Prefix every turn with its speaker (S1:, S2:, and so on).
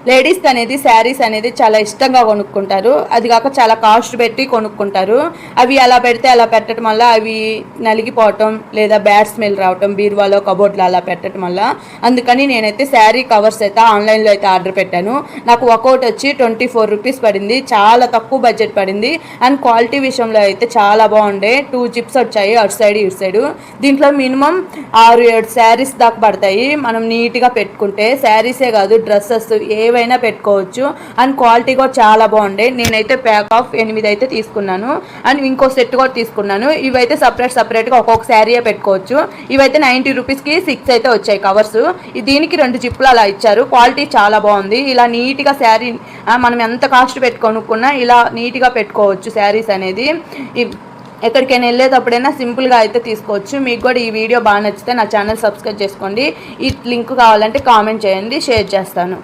S1: లేడీస్కి అనేది శారీస్ అనేది చాలా ఇష్టంగా కొనుక్కుంటారు. అది కాక చాలా కాస్ట్ పెట్టి కొనుక్కుంటారు. అవి అలా పెడితే అలా పెట్టడం వల్ల అవి నలిగిపోవటం లేదా బ్యాడ్ స్మెల్ రావటం బీరువాలో కబోర్డ్లో అలా పెట్టడం వల్ల, అందుకని నేనైతే శారీ కవర్స్ అయితే ఆన్లైన్లో అయితే ఆర్డర్ పెట్టాను. నాకు ఒక్కొక్కటి వచ్చి 24 రూపీస్ పడింది. చాలా తక్కువ బడ్జెట్ పడింది. అండ్ క్వాలిటీ విషయంలో అయితే చాలా బాగుండే. 2 జిప్స్ వచ్చాయి అటు సైడ్ ఇటు సైడు. దీంట్లో మినిమం 6-7 శారీస్ దాకా పడతాయి మనం నీట్గా పెట్టుకుంటే. శారీసే కాదు డ్రెస్సెస్ ఏవైనా పెట్టుకోవచ్చు. అండ్ క్వాలిటీ కూడా చాలా బాగుండే. నేనైతే ప్యాక్ ఆఫ్ 8 అయితే తీసుకున్నాను. అండ్ ఇంకో సెట్ కూడా తీసుకున్నాను. ఇవైతే సపరేట్గా ఒక్కొక్క శారీయే పెట్టుకోవచ్చు. ఇవైతే 90 రూపీస్కి 6 అయితే వచ్చాయి కవర్స్. దీనికి 2 జిప్పులు అలా ఇచ్చారు. క్వాలిటీ చాలా బాగుంది. ఇలా నీట్గా శారీ మనం ఎంత కాస్ట్ పెట్టుకొనుక్కున్నా ఇలా నీట్గా పెట్టుకోవచ్చు శారీస్ అనేది. ఎక్కడికైనా వెళ్ళేటప్పుడైనా సింపుల్గా అయితే తీసుకోవచ్చు. మీకు కూడా ఈ వీడియో బాగా నచ్చితే నా ఛానల్ సబ్స్క్రైబ్ చేసుకోండి. ఈ లింక్ కావాలంటే కామెంట్ చేయండి, షేర్ చేస్తాను.